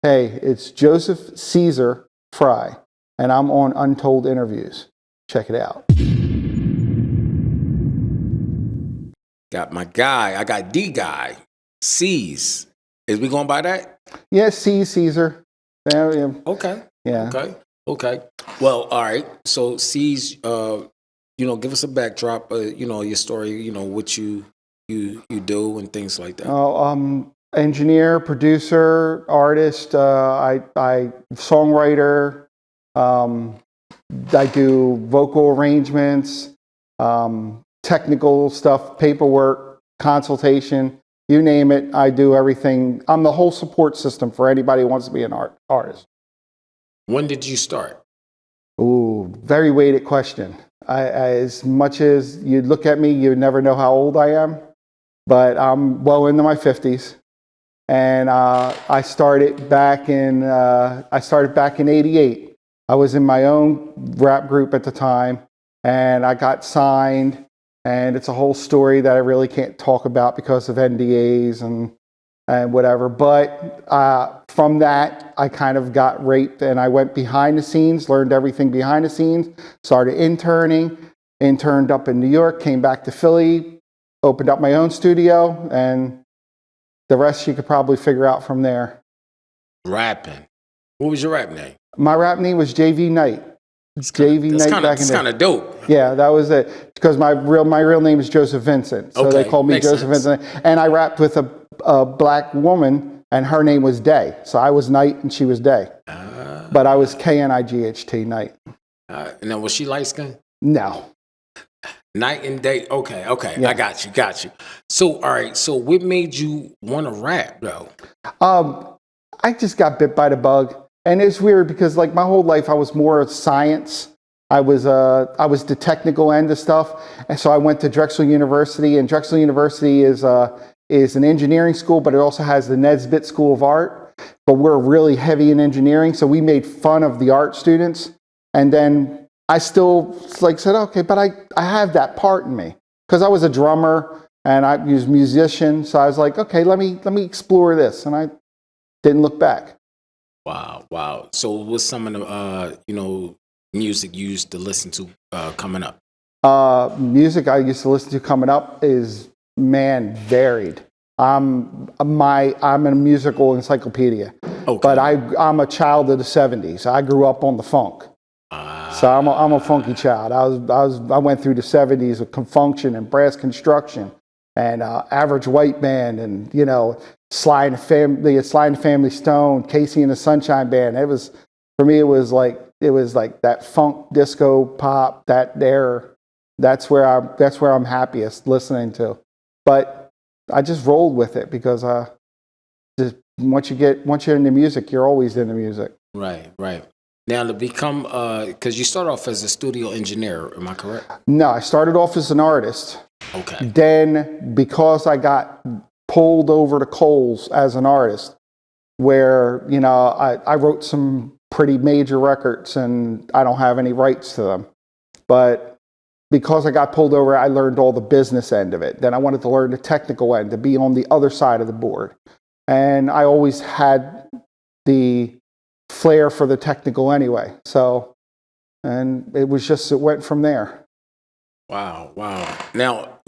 Hey, it's Joseph Caesar Fry, and I'm on Untold Interviews. Check it out. Got my guy. I got the guy. C's. Is we going by that? Yeah, Caesar. Yeah. Okay. Yeah. Okay. Well, all right. So C's, give us a backdrop. Your story. What you do and things like that. Engineer, producer, artist. I songwriter. I do vocal arrangements, technical stuff, paperwork, consultation. You name it, I do everything. I'm the whole support system for anybody who wants to be an artist. When did you start? Ooh, very weighted question. As much as you look at me, you'd never know how old I am, but I'm well into my 50s. And I started back in '88. I was in my own rap group at the time, and I got signed. And it's a whole story that I really can't talk about because of NDAs and whatever. But from that, I kind of got raped, and I went behind the scenes, learned everything behind the scenes, started interned up in New York, came back to Philly, opened up my own studio, and the rest you could probably figure out from there. Rapping. What was your rap name? My rap name was JV Knight. That's kind of dope. Yeah, that was it. Because my real name is Joseph Vincent, so they called me Joseph Vincent. And I rapped with a black woman, and her name was Day. So I was Knight, and she was Day. But I was KNIGHT Knight. Now was she light skinned? No. Night and day. Okay. Yeah. I got you. So all right. So what made you want to rap though? I just got bit by the bug. And it's weird because like my whole life I was more science. I was the technical end of stuff. And so I went to Drexel University, and Drexel University is an engineering school, but it also has the Nesbitt School of Art. But we're really heavy in engineering, so we made fun of the art students. And then I still said, okay, but I have that part in me. Because I was a drummer and I was a musician, so I was like, okay, let me explore this. And I didn't look back. Wow. So what's some of the music you used to listen to coming up? Music I used to listen to coming up is varied. I'm a musical encyclopedia. Okay. But I'm a child of the '70s. I grew up on the funk. So I'm a funky child. I went through the '70s with Function and Brass Construction and Average White Band and Sly and the Family Stone, Casey and the Sunshine Band. For me it was like that funk, disco, pop, that era. That's where I'm happiest listening to. But I just rolled with it because once you're into music, you're always into music. Right. Now to become, because you start off as a studio engineer, am I correct? No, I started off as an artist. Okay. Then because I got pulled over to Coles as an artist, where I wrote some pretty major records and I don't have any rights to them. But because I got pulled over, I learned all the business end of it. Then I wanted to learn the technical end, to be on the other side of the board. And I always had the flair for the technical anyway. So, and it went from there. Wow. Now,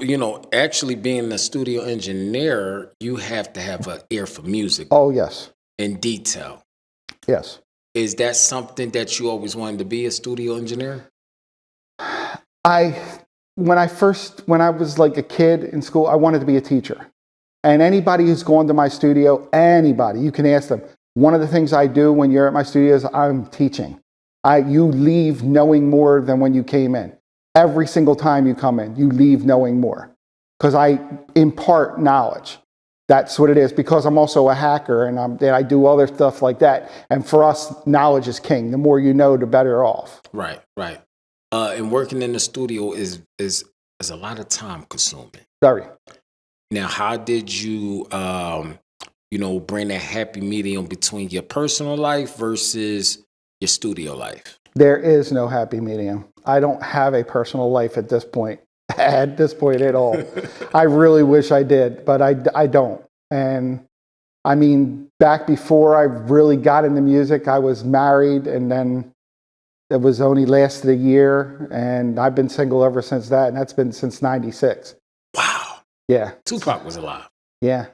actually being a studio engineer, you have to have an ear for music. Oh, yes. In detail. Yes. Is that something that you always wanted to be, a studio engineer? When I was like a kid in school, I wanted to be a teacher. And anybody who's gone to my studio, you can ask them. One of the things I do when you're at my studio is I'm teaching. You leave knowing more than when you came in. Every single time you come in, you leave knowing more. Because I impart knowledge. That's what it is. Because I'm also a hacker and I do other stuff like that. And for us, knowledge is king. The more you know, the better off. Right. And working in the studio is a lot of time consuming. Very. Now, how did you, bring that happy medium between your personal life versus your studio life? There is no happy medium. I don't have a personal life at this point. At all. I really wish I did, but I don't. And I mean, back before I really got into music, I was married, and then it was only lasted a year, and I've been single ever since that, and that's been since '96. Wow. Yeah. Tupac was alive. Yeah.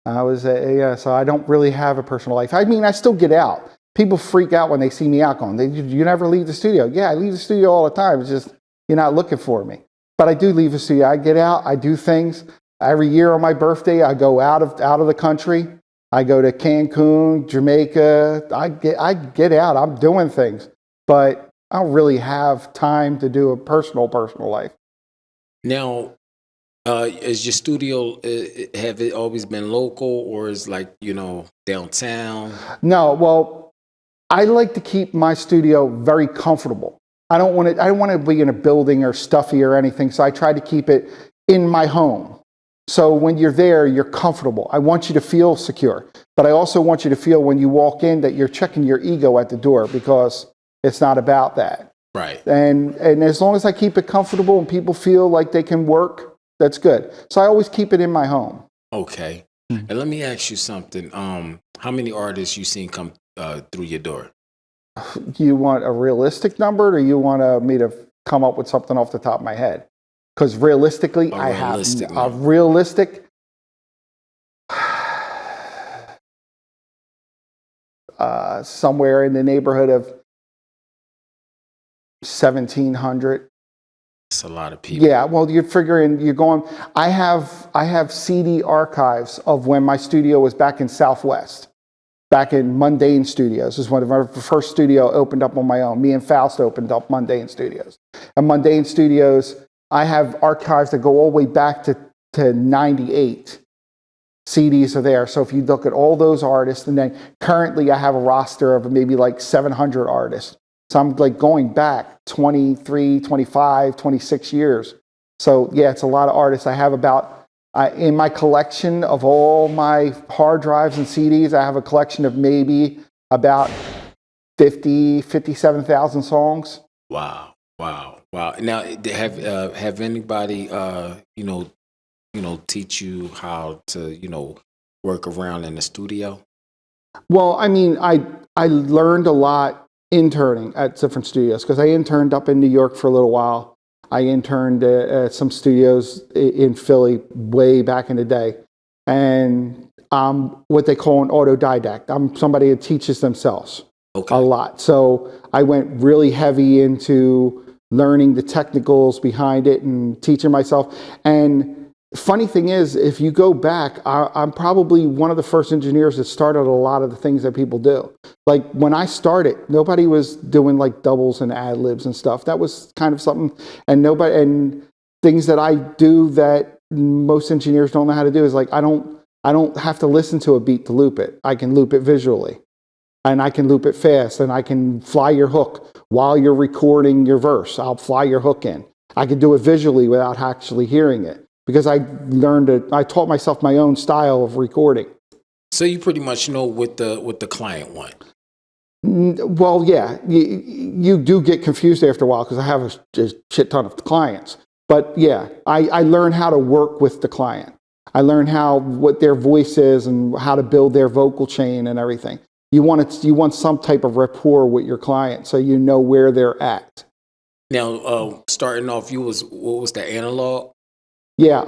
I was, yeah, so I don't really have a personal life. I mean, I still get out. People freak out when they see me out going, you never leave the studio. Yeah, I leave the studio all the time. It's just, you're not looking for me. But I do leave the studio. I get out. I do things. Every year on my birthday, I go out of the country. I go to Cancun, Jamaica. I get out. I'm doing things. But I don't really have time to do a personal life. Now, is your studio, have it always been local, or is like, downtown? No, well, I like to keep my studio very comfortable. I don't want to be in a building or stuffy or anything, so I try to keep it in my home. So when you're there, you're comfortable. I want you to feel secure, but I also want you to feel when you walk in that you're checking your ego at the door, because it's not about that. Right. And as long as I keep it comfortable and people feel like they can work, that's good. So I always keep it in my home. Okay. And let me ask you something. How many artists you seen come through your door? Do you want a realistic number, or you want me to come up with something off the top of my head? Because realistically, I have a realistic. Somewhere in the neighborhood of 1,700. That's a lot of people. Yeah, well, you're figuring you're going. I have CD archives of when my studio was back in Southwest, back in Mundane Studios. This is when my first studio opened up on my own. Me and Faust opened up Mundane Studios. And Mundane Studios, I have archives that go all the way back to 98. CDs are there. So if you look at all those artists, and then currently I have a roster of maybe like 700 artists. So I'm like going back 23, 25, 26 years. So yeah, it's a lot of artists. I have about, in my collection of all my hard drives and CDs, I have a collection of maybe about 57,000 songs. Wow. Now, have anybody, teach you how to, work around in the studio? Well, I mean, I learned a lot interning at different studios, because I interned up in New York for a little while. I interned at some studios in Philly way back in the day. And I'm what they call an autodidact. I'm somebody that teaches themselves a lot. So I went really heavy into learning the technicals behind it and teaching myself. And funny thing is, if you go back, I'm probably one of the first engineers that started a lot of the things that people do. Like when I started, nobody was doing like doubles and ad libs and stuff. That was kind of something, and things that I do that most engineers don't know how to do is like, I don't have to listen to a beat to loop it. I can loop it visually, and I can loop it fast, and I can fly your hook while you're recording your verse. I'll fly your hook in. I can do it visually without actually hearing it, because I taught myself my own style of recording. So you pretty much know what the client want. Well, yeah, you do get confused after a while, because I have a shit ton of clients. But yeah, I learned how to work with the client. I learned what their voice is and how to build their vocal chain and everything. You want some type of rapport with your client, so you know where they're at. Now, starting off, what was the analog? Yeah,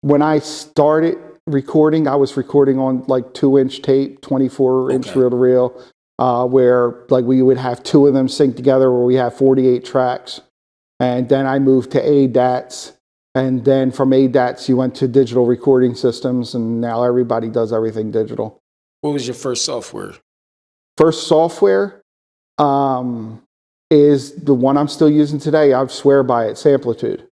when I started recording, I was recording on like 2-inch tape, 24-inch reel-to-reel, where like we would have two of them sync together, where we have 48 tracks. And then I moved to ADATs. And then from ADATs, you went to digital recording systems, and now everybody does everything digital. What was your first software? First software is the one I'm still using today. I swear by it, Samplitude.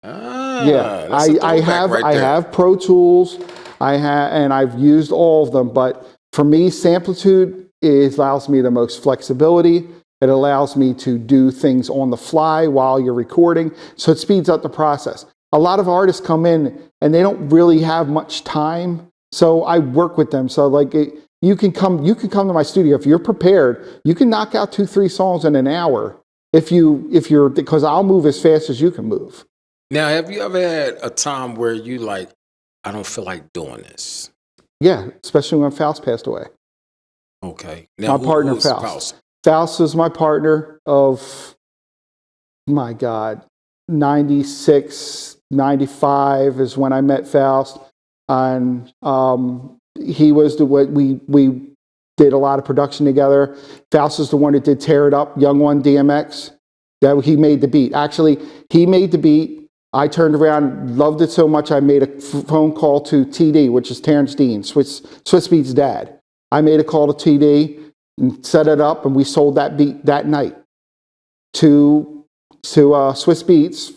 Yeah, I have Pro Tools, and I've used all of them. But for me, Samplitude allows me the most flexibility. It allows me to do things on the fly while you're recording, so it speeds up the process. A lot of artists come in and they don't really have much time, so I work with them. So like you can come to my studio if you're prepared. You can knock out 2-3 songs in an hour because I'll move as fast as you can move. Now, have you ever had a time where you like, I don't feel like doing this? Yeah, especially when Faust passed away. Okay. Now, My partner, who's Faust. Faust is my partner of, my God, 96, 95 is when I met Faust. And he was we did a lot of production together. Faust is the one that did Tear It Up, Young One, DMX. That he made the beat. Actually, he made the beat. I turned around, loved it so much, I made a phone call to TD, which is Terrence Dean, Swiss Beats' dad. I made a call to TD and set it up, and we sold that beat that night to Swiss Beats,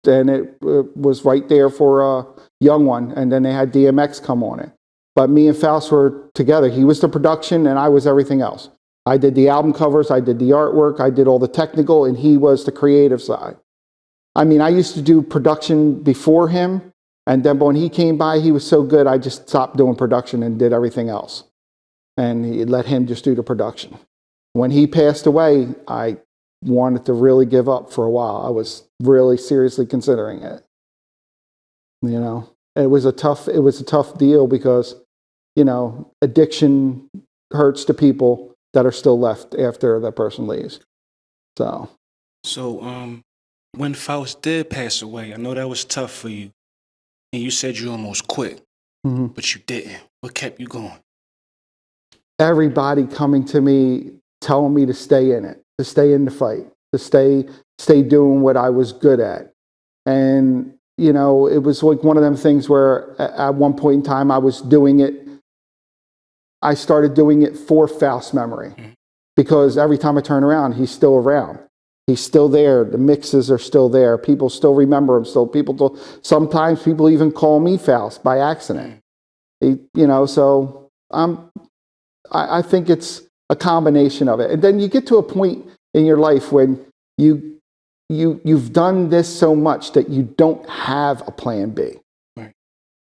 and it was right there for Young One, and then they had DMX come on it. But me and Faust were together. He was the production, and I was everything else. I did the album covers, I did the artwork, I did all the technical, and he was the creative side. I mean, I used to do production before him, and then when he came by, he was so good, I just stopped doing production and did everything else. And he let him just do the production. When he passed away, I wanted to really give up for a while. I was really seriously considering it. You know, it was a tough deal because, you know, addiction hurts the people that are still left after that person leaves. So when Faust did pass away, I know that was tough for you. And you said you almost quit, but you didn't. What kept you going? Everybody coming to me, telling me to stay in it, to stay in the fight, to stay doing what I was good at. And, you know, it was like one of them things where at one point in time I was doing it. I started doing it for Faust's memory because every time I turn around, he's still around. He's still there. The mixes are still there. People still remember him. Sometimes people even call me Faust by accident. You know, so I think it's a combination of it. And then you get to a point in your life when you've done this so much that you don't have a plan B. Right.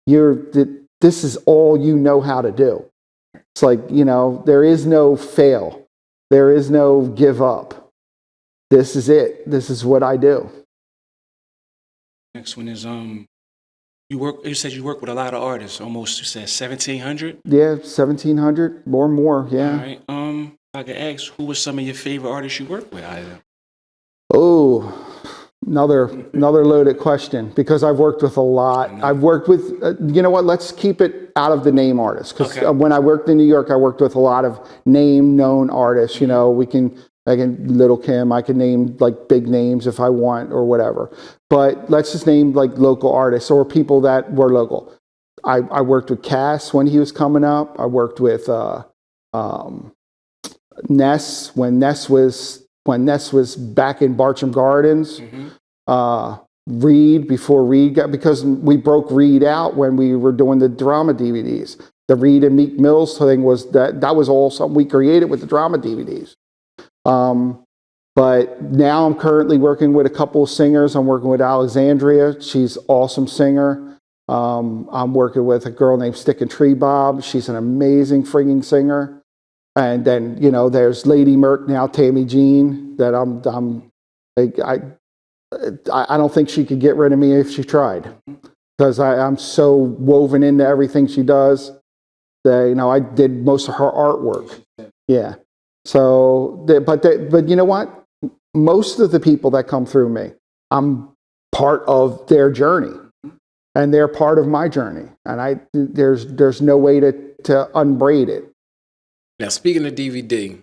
This is all you know how to do. It's like, you know, there is no fail. There is no give up. This is it. This is what I do. Next one is you said you work with a lot of artists, almost, you said 1,700? Yeah, 1,700 or more, yeah. All right. I could ask, who was some of your favorite artists you worked with either? Oh, another loaded question because I've worked with a lot. I've worked with, you know what, let's keep it out of the name artists because when I worked in New York, I worked with a lot of known artists. You know, Little Kim, I can name like big names if I want or whatever. But let's just name like local artists or people that were local. I worked with Cass when he was coming up. I worked with Ness when Ness was back in Bartram Gardens. Reed before Reed because we broke Reed out when we were doing the drama DVDs. The Reed and Meek Mills thing was that was all something we created with the drama DVDs. But now I'm currently working with a couple of singers. I'm working with Alexandria. She's an awesome singer. I'm working with a girl named Stick and Tree Bob. She's an amazing frigging singer. And then, you know, there's Lady Merc now, Tammy Jean, that I don't think she could get rid of me if she tried. Because I'm so woven into everything she does that, you know, I did most of her artwork. Yeah. So, but you know what? Most of the people that come through me, I'm part of their journey, and they're part of my journey, and there's no way to unbraid it. Now, speaking of DVD,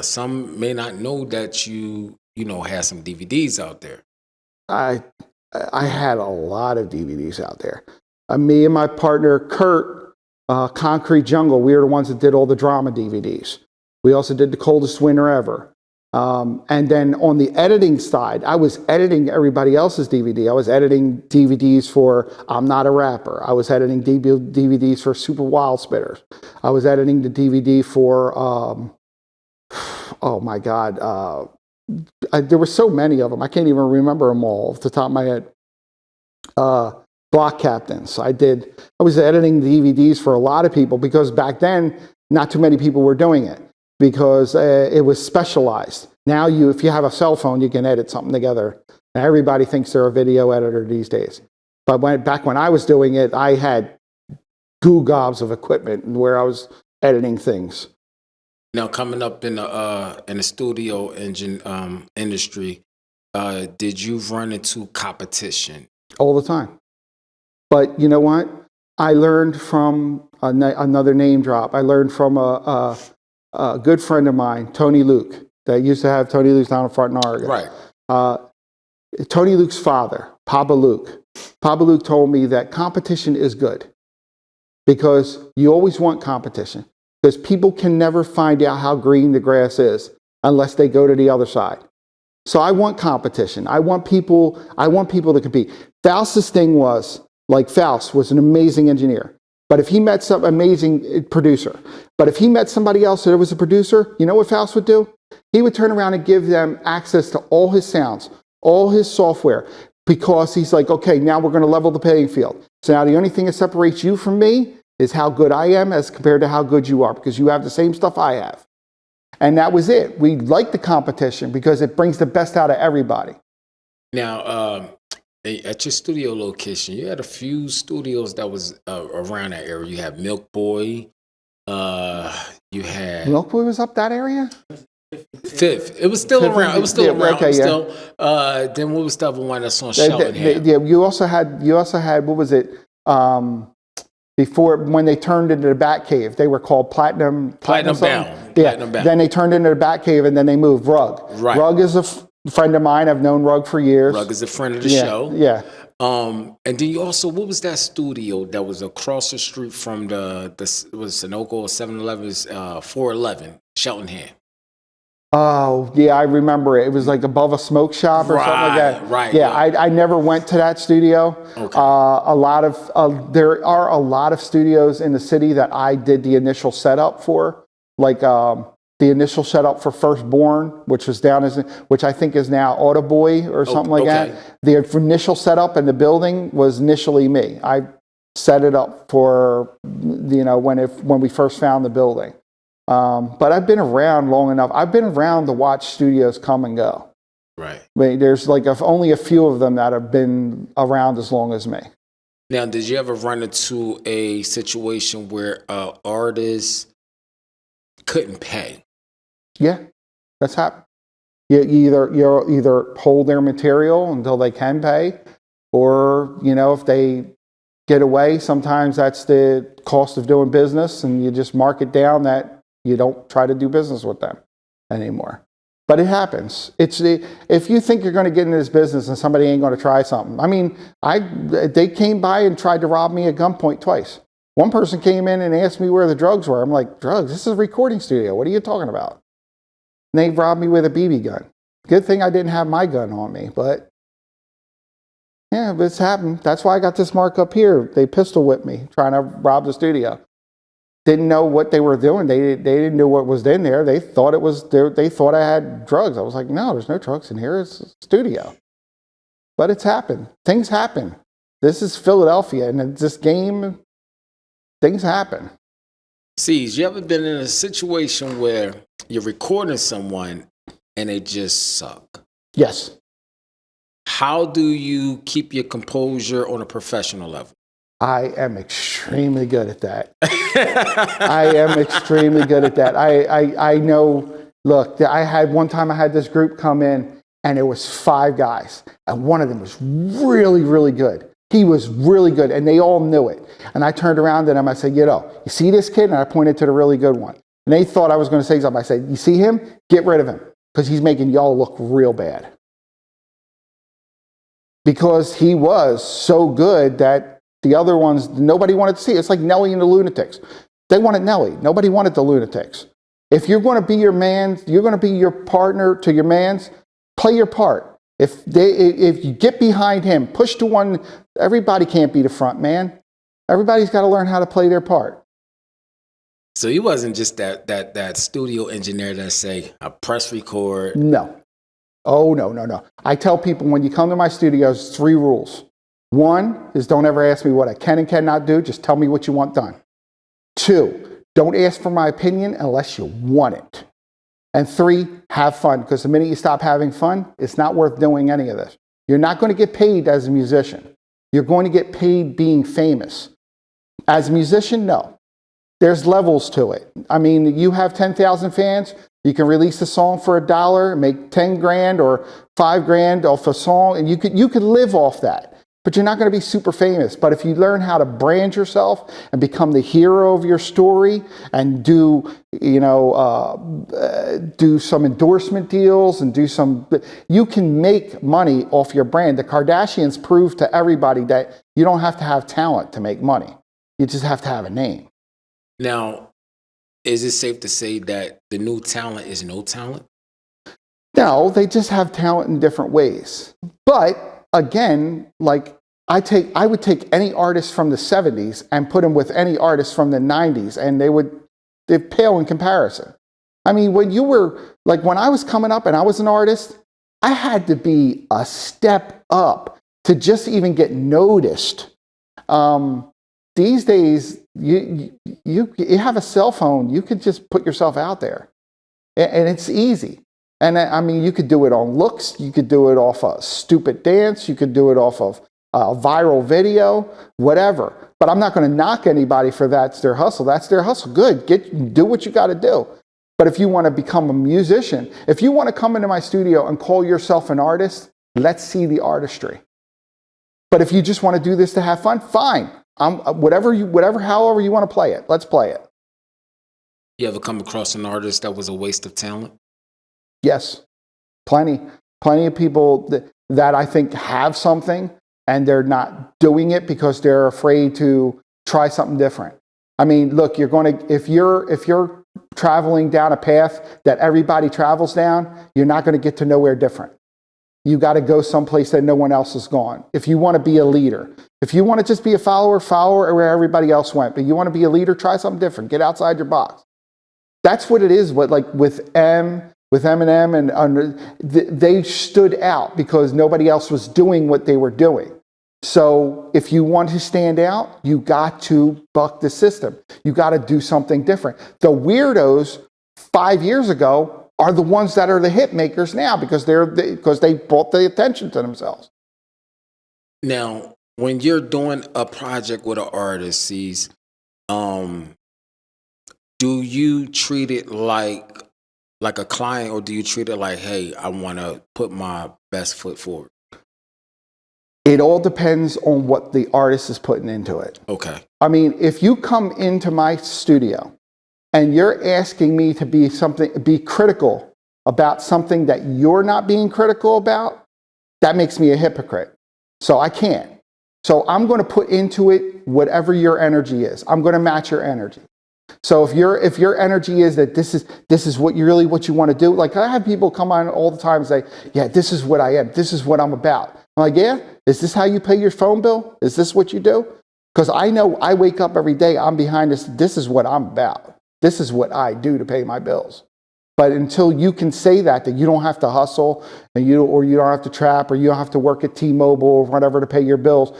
some may not know that you have some DVDs out there. I had a lot of DVDs out there. Me and my partner Kurt, Concrete Jungle, we were the ones that did all the drama DVDs. We also did The Coldest Winter Ever. And then on the editing side, I was editing everybody else's DVD. I was editing DVDs for I'm Not a Rapper. I was editing DVDs for Super Wild Spitters. I was editing the DVD for, oh my God, there were so many of them. I can't even remember them all off the top of my head. Block Captains. I was editing DVDs for a lot of people because back then, not too many people were doing it. Because it was specialized. Now if you have a cell phone, you can edit something together. Now everybody thinks they're a video editor these days. But back when I was doing it, I had goo gobs of equipment where I was editing things. Now, coming up in the studio engine industry, did you run into competition? All the time. But you know what? I learned from another name drop. I learned from a good friend of mine, Tony Luke, that used to have Tony Luke's down in Front in Oregon. Right. Tony Luke's father, Papa Luke. Papa Luke told me that competition is good because you always want competition because people can never find out how green the grass is unless they go to the other side. So I want competition. I want people to compete. Faust's thing was, like Faust was an amazing engineer. But if he met some amazing producer, but if he met somebody else that was a producer, you know what Faust would do? He would turn around and give them access to all his sounds, all his software, because he's like, okay, now we're going to level the playing field. So now the only thing that separates you from me is how good I am as compared to how good you are, because you have the same stuff I have. And that was it. We liked the competition because it brings the best out of everybody. Now, at your studio location, you had a few studios that was around that area. You had Milk Boy. You had Milk Boy was up that area? Fifth. It was still Fifth, around. It was still yeah, around. okay, it was yeah. still. Then what was the other one that's on Sheltonham? Yeah, you also had what was it? Before, when they turned into the Batcave, they were called Platinum Bound. Yeah. Platinum Bound. Then they turned into the Batcave, and then they moved Rug. Right. Rug is a friend of mine. I've known Rug for years. Rug is a friend of the show. Yeah. And then you also, what was that studio that was across the street from the was Sunoco or 7-Eleven's 411 Sheltonham? Oh, yeah, I remember it. It was like above a smoke shop or something like that. Right. Yeah, I never went to that studio. Okay. There are a lot of studios in the city that I did the initial setup for, like the initial setup for Firstborn, which was which I think is now Autoboy or something like that. The initial setup in the building was initially me. I set it up for, when we first found the building. But I've been around long enough. I've been around to watch studios come and go. Right. I mean, there's like only a few of them that have been around as long as me. Now, did you ever run into a situation where artists couldn't pay? Yeah, that's happened. You either hold their material until they can pay, or if they get away, sometimes that's the cost of doing business, and you just mark it down that you don't try to do business with them anymore. But it happens. If you think you're going to get into this business and somebody ain't going to try something. I mean, they came by and tried to rob me at gunpoint twice. One person came in and asked me where the drugs were. I'm like, drugs? This is a recording studio. What are you talking about? And they robbed me with a BB gun. Good thing I didn't have my gun on me, but yeah, but it's happened. That's why I got this mark up here. They pistol whipped me trying to rob the studio. Didn't know what they were doing. They didn't know what was in there. They thought they thought I had drugs. I was like, no, there's no drugs in here. It's a studio. But it's happened. Things happen. This is Philadelphia, and it's this game, things happen. See, you ever been in a situation where you're recording someone and they just suck? Yes. How do you keep your composure on a professional level? I am extremely good at that. I am extremely good at that. I know, look, I had this group come in, and it was 5 guys, and one of them was really, really good. He was really good, and they all knew it. And I turned around to them, I said, you see this kid? And I pointed to the really good one. And they thought I was going to say something. I said, you see him? Get rid of him, because he's making y'all look real bad. Because he was so good that the other ones, nobody wanted to see. It's like Nelly and the Lunatics. They wanted Nelly. Nobody wanted the Lunatics. If you're going to be your man, you're going to be your partner to your man's, play your part. If you get behind him, push to one, everybody can't be the front man. Everybody's got to learn how to play their part. So he wasn't just that studio engineer that say, I press record. No. Oh, no. I tell people when you come to my studios, 3 rules. 1 is don't ever ask me what I can and cannot do. Just tell me what you want done. 2, don't ask for my opinion unless you want it. And 3, have fun, because the minute you stop having fun, it's not worth doing any of this. You're not going to get paid as a musician. You're going to get paid being famous. As a musician, no. There's levels to it. I mean, you have 10,000 fans, you can release a song for $1, make 10 grand or 5 grand off a song, and you could live off that. But you're not going to be super famous. But if you learn how to brand yourself and become the hero of your story and do some endorsement deals and you can make money off your brand. The Kardashians proved to everybody that you don't have to have talent to make money. You just have to have a name. Now, is it safe to say that the new talent is no talent? No, they just have talent in different ways. But again, like I would take any artist from the 70s and put them with any artist from the 90s, and they pale in comparison. I mean, when I was coming up and I was an artist, I had to be a step up to just even get noticed. These days, you have a cell phone, you could just put yourself out there, and it's easy. And I mean, you could do it on looks, you could do it off a stupid dance, you could do it off of a viral video, whatever. But I'm not going to knock anybody for that's their hustle. That's their hustle. Good, do what you got to do. But if you want to become a musician, if you want to come into my studio and call yourself an artist, let's see the artistry. But if you just want to do this to have fun, fine. However you want to play it, let's play it. You ever come across an artist that was a waste of talent? Yes, plenty of people that I think have something and they're not doing it because they're afraid to try something different. I mean, look, if you're traveling down a path that everybody travels down, you're not going to get to nowhere different. You got to go someplace that no one else has gone. If you want to be a leader, if you want to just be a follower where everybody else went, but you want to be a leader, try something different. Get outside your box. That's what it is. With Eminem, and they stood out because nobody else was doing what they were doing. So if you want to stand out, you got to buck the system. You got to do something different. The weirdos 5 years ago are the ones that are the hit makers now because they brought the attention to themselves. Now, when you're doing a project with an artist, do you treat it like a client, or do you treat it like, hey, I want to put my best foot forward? It all depends on what the artist is putting into it. Okay. I mean, if you come into my studio and you're asking me to be critical about something that you're not being critical about, that makes me a hypocrite. So I can't. So I'm going to put into it whatever your energy is. I'm going to match your energy. So if your energy is that this is what you want to do, like I have people come on all the time and say, yeah, this is what I am. This is what I'm about. I'm like, yeah, is this how you pay your phone bill? Is this what you do? Because I know I wake up every day, I'm behind this. This is what I'm about. This is what I do to pay my bills. But until you can say that you don't have to hustle and you don't have to trap or you don't have to work at T-Mobile or whatever to pay your bills,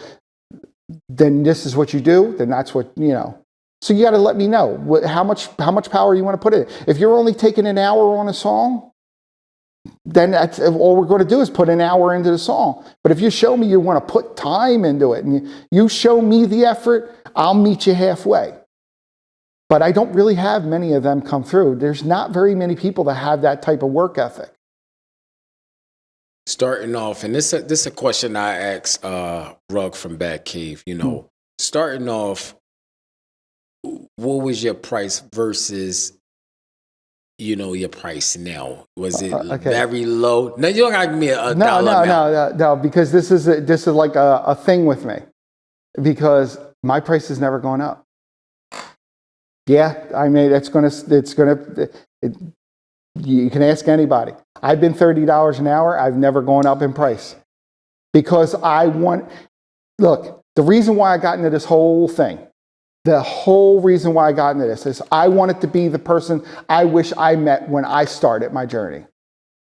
then this is what you do, then that's what, So you got to let me know how much power you want to put in. If you're only taking an hour on a song, then that's all we're going to do is put an hour into the song. But if you show me you want to put time into it and you show me the effort, I'll meet you halfway. But I don't really have many of them come through. There's not very many people that have that type of work ethic. Starting off, and this is a question I asked Rug from Bad Cave, starting off, what was your price versus, your price now? Was it very low? No, you don't have to give me a dollar amount. No, because this is like a thing with me. Because my price has never gone up. Yeah, I mean, you can ask anybody. I've been $30 an hour. I've never gone up in price. Because look, the reason why I got into this whole thing, the whole reason why I got into this is I wanted to be the person I wish I met when I started my journey.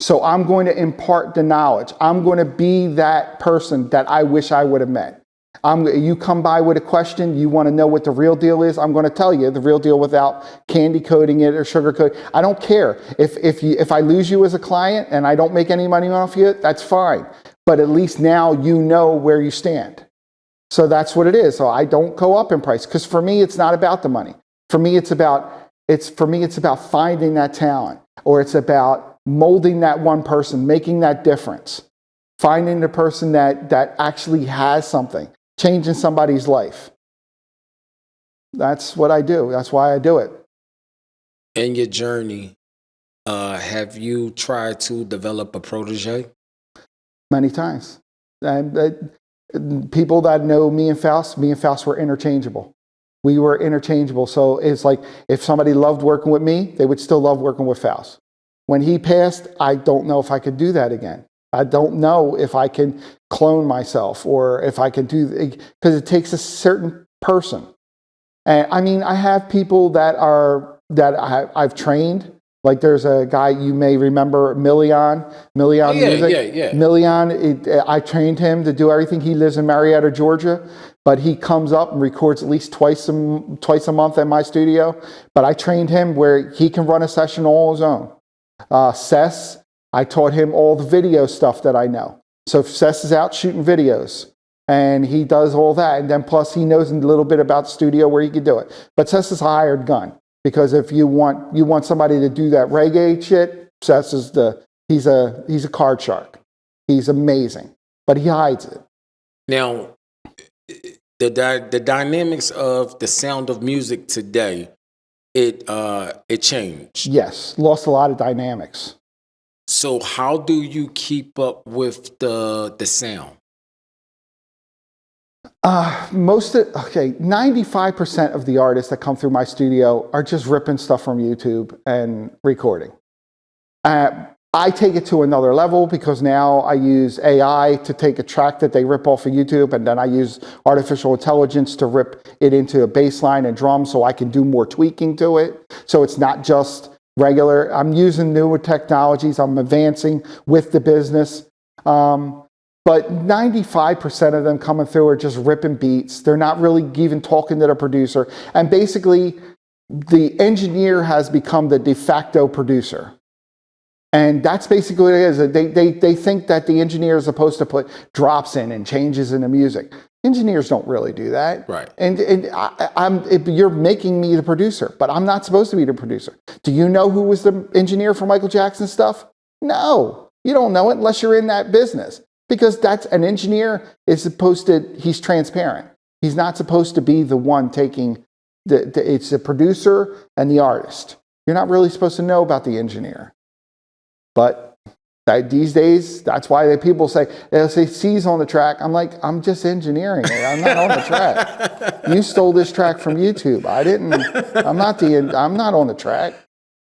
So I'm going to impart the knowledge. I'm going to be that person that I wish I would have met. You come by with a question, you want to know what the real deal is, I'm going to tell you the real deal without candy coating it or sugar coating. I don't care. If I lose you as a client and I don't make any money off you, that's fine. But at least now you know where you stand. So that's what it is. So I don't go up in price because for me, it's not about the money. For me, it's about finding that talent, or it's about molding that one person, making that difference, finding the person that actually has something, changing somebody's life. That's what I do. That's why I do it. In your journey, have you tried to develop a protege? Many times. And people that know me and Faust were interchangeable. We were interchangeable. So it's like if somebody loved working with me, they would still love working with Faust. When he passed, I don't know if I could do that again. I don't know if I can clone myself or if I can do, because it takes a certain person. And I mean, I have people that I've trained. Like there's a guy you may remember, Million Music. Yeah. Million, I trained him to do everything. He lives in Marietta, Georgia, but he comes up and records at least twice a month at my studio. But I trained him where he can run a session all his own. Sess, I taught him all the video stuff that I know. So if Sess is out shooting videos, and he does all that, and then plus he knows a little bit about the studio where he can do it. But Sess is a hired gun, because if you want somebody to do that reggae shit, Sess is he's a card shark. He's amazing, but he hides it. Now, the dynamics of the sound of music today, it changed. Yes, lost a lot of dynamics. So how do you keep up with the sound? 95% of the artists that come through my studio are just ripping stuff from YouTube and recording. I take it to another level because now I use AI to take a track that they rip off of YouTube, and then I use artificial intelligence to rip it into a bass line and drum so I can do more tweaking to it. So it's not just regular. I'm using newer technologies. I'm advancing with the business. But 95% of them coming through are just ripping beats. They're not really even talking to the producer. And basically, the engineer has become the de facto producer. And that's basically what it is. They think that the engineer is supposed to put drops in and changes in the music. Engineers don't really do that. Right. And you're making me the producer, but I'm not supposed to be the producer. Do you know who was the engineer for Michael Jackson's stuff? No, you don't know it unless you're in that business. Because that's an engineer is supposed to, he's transparent. He's not supposed to be the one taking, it's the producer and the artist. You're not really supposed to know about the engineer. But these days, that's why people say, they'll say, C's on the track. I'm like, I'm just engineering it. I'm not on the track. You stole this track from YouTube. I'm not on the track.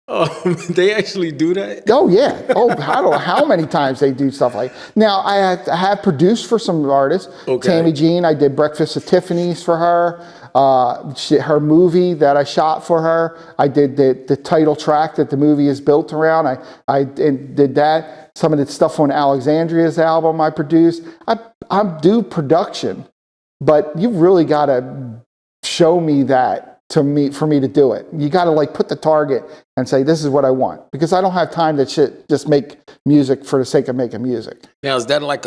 Oh, they actually do that? Oh, yeah. Oh, I don't know how many times they do stuff like that. Now, I have produced for some artists. Okay. Tammy Jean, I did Breakfast at Tiffany's for her. Her movie that I shot for her, I did the title track that the movie is built around. I did that. Some of the stuff on Alexandria's album I produced. I do production, but you really got to show me that for me to do it. You got to like put the target and say, this is what I want, because I don't have time to just make music for the sake of making music. Now, is that like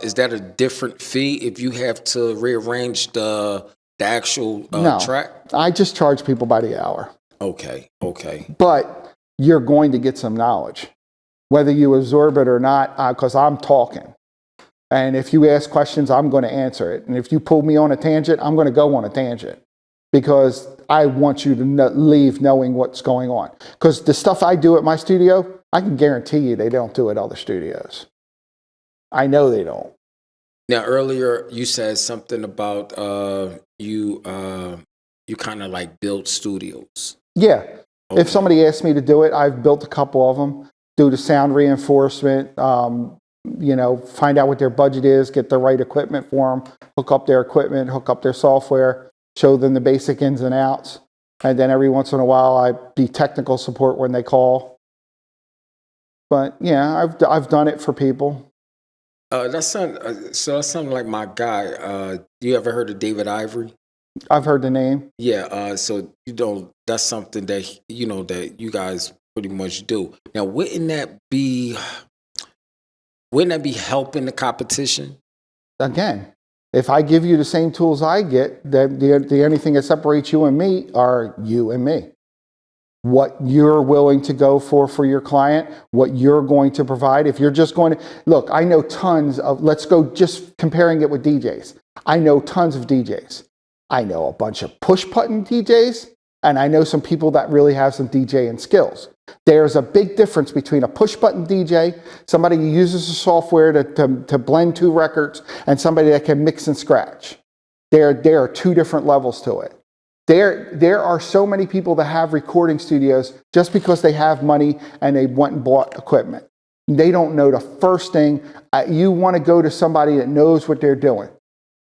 is that a different fee if you have to rearrange the actual no, track? I just charge people by the hour. Okay. But you're going to get some knowledge, whether you absorb it or not, because I'm talking. And if you ask questions, I'm going to answer it. And if you pull me on a tangent, I'm going to go on a tangent, because I want you to leave knowing what's going on. Because the stuff I do at my studio, I can guarantee you they don't do at other studios. I know they don't. Now, earlier you said something about you kind of like build studios. Yeah. Okay. If somebody asks me to do it, I've built a couple of them. Do the sound reinforcement, find out what their budget is, get the right equipment for them, hook up their equipment, hook up their software, show them the basic ins and outs. And then every once in a while, I be technical support when they call. But yeah, I've done it for people. That sounds like my guy. You ever heard of David Ivory? I've heard the name. Yeah. So that's something that that you guys pretty much do. Now, wouldn't that be helping the competition? Again, If I give you the same tools I get, then the only thing that separates you and me are you and me. What you're willing to go for your client, what you're going to provide. If you're just going to, look, I know tons of, let's go just comparing it with DJs. I know tons of DJs. I know a bunch of push button DJs, and I know some people that really have some DJing skills. There's a big difference between a push button DJ, somebody who uses the software to blend two records, and somebody that can mix and scratch. There are two different levels to it. There are so many people that have recording studios just because they have money and they went and bought equipment. They don't know the first thing. You want to go to somebody that knows what they're doing.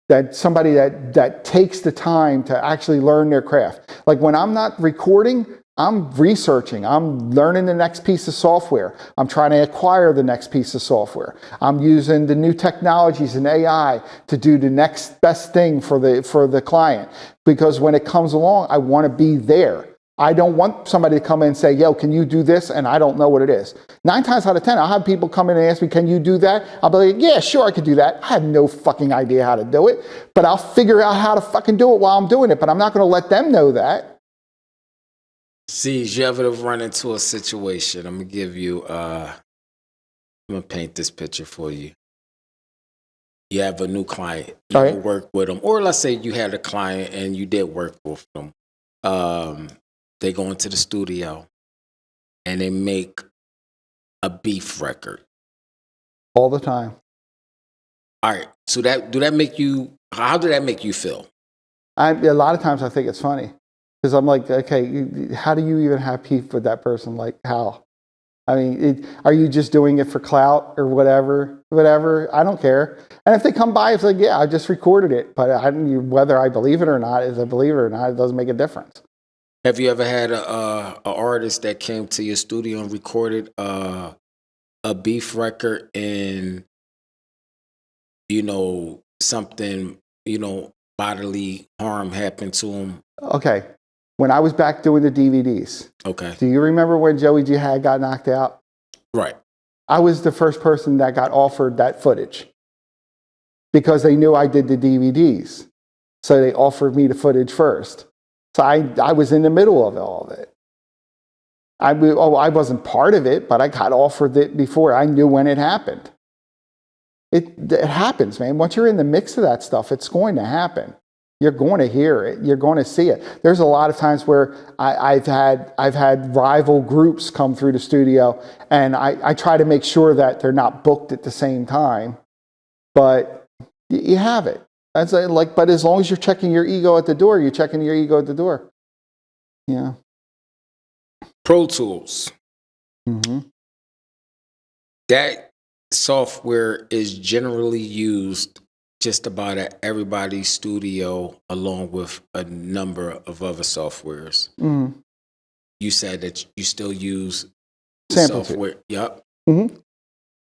That somebody that takes the time to actually learn their craft. Like when I'm not recording, I'm researching. I'm learning the next piece of software. I'm trying to acquire the next piece of software. I'm using the new technologies and AI to do the next best thing for the client. Because when it comes along, I want to be there. I don't want somebody to come in and say, yo, can you do this? And I don't know what it is. 9 times out of 10, I'll have people come in and ask me, can you do that? I'll be like, yeah, sure, I could do that. I have no fucking idea how to do it, but I'll figure out how to fucking do it while I'm doing it, but I'm not going to let them know that. See, you ever run into a situation? I'm going to give you, I'm going to paint this picture for you. You have a new client, you Right. work with them, or let's say you had a client and you did work with them. They go into the studio and they make a beef record. All the time. All right. So how did that make you feel? A lot of times I think it's funny because I'm like, okay, how do you even have beef with that person? Like how? I mean, are you just doing it for clout or whatever? Whatever. I don't care. And if they come by, it's like, yeah, I just recorded it. But whether I believe it or not, if I believe it or not, it doesn't make a difference. Have you ever had a artist that came to your studio and recorded a beef record and, something, bodily harm happened to him? Okay. When I was back doing the DVDs, Okay. do you remember when Joey Jihad got knocked out? Right. I was the first person that got offered that footage because they knew I did the DVDs. So they offered me the footage first. So I was in the middle of all of it. I wasn't part of it, but I got offered it before. I knew when it happened. It happens, man. Once you're in the mix of that stuff, it's going to happen. You're going to hear it. You're going to see it. There's a lot of times where I've had rival groups come through the studio, and I try to make sure that they're not booked at the same time. But you have it. That's like, but as long as you're checking your ego at the door, you're checking your ego at the door. Yeah. Pro Tools. Mm-hmm. That software is generally used just about at everybody's studio, along with a number of other softwares. Mm-hmm. You said that you still use the Samplitude. software. Yep. Mm-hmm.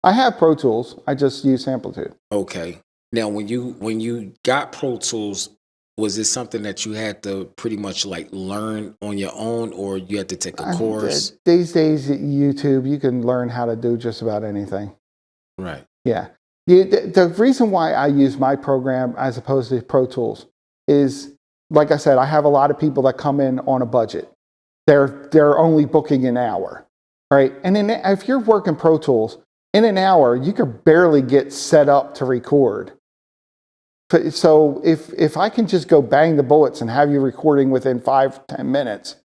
I have Pro Tools. I just use Samplitude. Okay. Now, when you got Pro Tools, was it something that you had to pretty much like learn on your own, or you had to take a course? These days at YouTube, you can learn how to do just about anything. Right. Yeah. The reason why I use my program as opposed to Pro Tools is, like I said, I have a lot of people that come in on a budget. They're only booking an hour, right? And if you're working Pro Tools, in an hour, you could barely get set up to record. So if I can just go bang the bullets and have you recording within 5 to 10 minutes,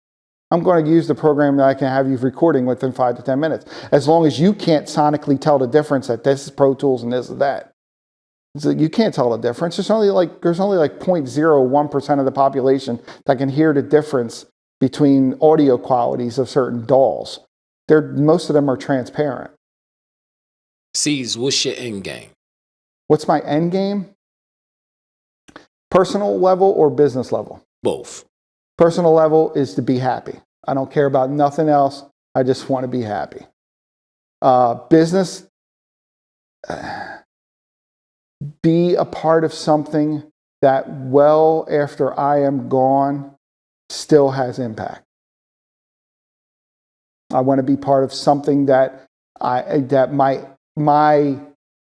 I'm going to use the program that I can have you recording within 5 to 10 minutes. As long as you can't sonically tell the difference that this is Pro Tools and this is that. So you can't tell the difference. There's only like 0.01% of the population that can hear the difference between audio qualities of certain DAWs. Most of them are transparent. C's, what's your end game? What's my end game? Personal level or business level? Both. Personal level is to be happy. I don't care about nothing else. I just want to be happy. Business, be a part of something that well after I am gone still has impact. I want to be part of something that my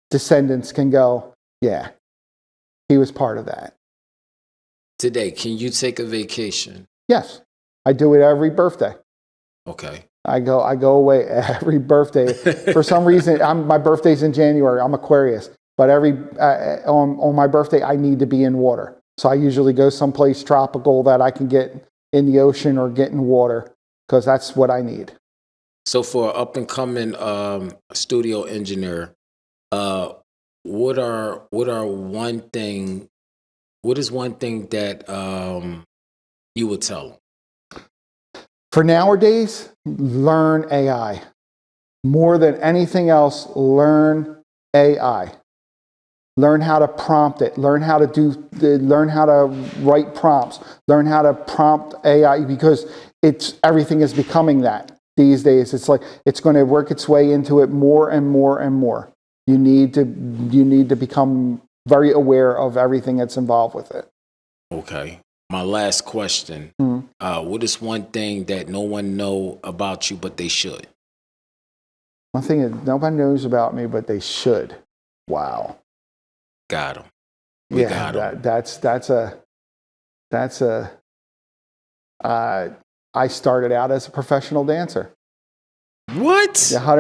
descendants can go, yeah, he was part of that. Today, can you take a vacation? Yes, I do it every birthday. Okay. I go away every birthday. For some reason, my birthday's in January. I'm Aquarius, but on my birthday, I need to be in water. So I usually go someplace tropical that I can get in the ocean or get in water, because that's what I need. So for an up and coming studio engineer, what is one thing that you would tell them? For nowadays, learn AI. More than anything else, learn AI. Learn how to prompt it. Learn how to write prompts. Learn how to prompt AI, because everything is becoming that these days. It's like it's going to work its way into it more and more and more. You need to become very aware of everything that's involved with it. Okay. My last question. What is one thing that no one know about you, but they should? One thing that nobody knows about me, but they should. Wow. Got him. I started out as a professional dancer. What? Yeah, I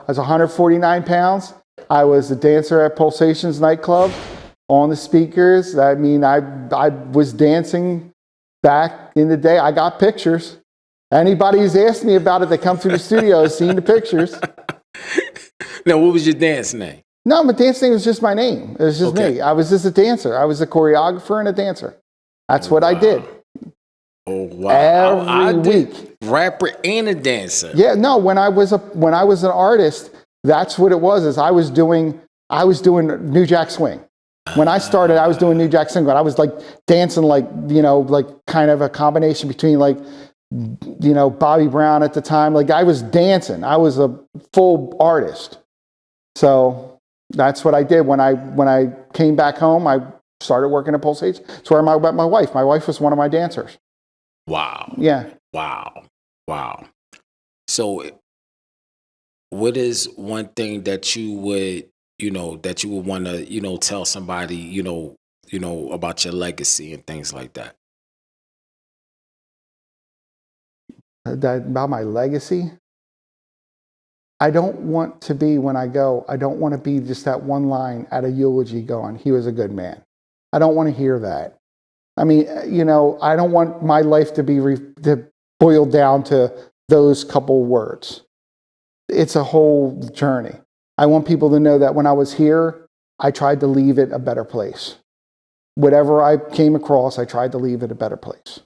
was 149 pounds. I was a dancer at Pulsations nightclub on the speakers. I mean, I was dancing back in the day. I got pictures. Anybody who's asked me about it, they come through the studio, has seen the pictures. Now, what was your dance name? No, my dance name was just my name. It was just me. I was just a dancer. I was a choreographer and a dancer. That's what I did. Oh wow! Every week, rapper and a dancer. Yeah, no. When I was an artist, that's what it was. Is I was doing New Jack Swing. When I started, I was doing New Jack Swing, but I was like dancing like kind of a combination between Bobby Brown at the time. Like I was dancing. I was a full artist. So that's what I did. When I came back home, I started working at Pulsation. It's where I met my wife. My wife was one of my dancers. Wow. Yeah. Wow. So what is one thing that you would want to, tell somebody, about your legacy and things like that? About my legacy? I don't want to be, when I go, I don't want to be just that one line at a eulogy going, he was a good man. I don't want to hear that. I mean, I don't want my life to be boiled down to those couple words. It's a whole journey. I want people to know that when I was here, I tried to leave it a better place. Whatever I came across, I tried to leave it a better place.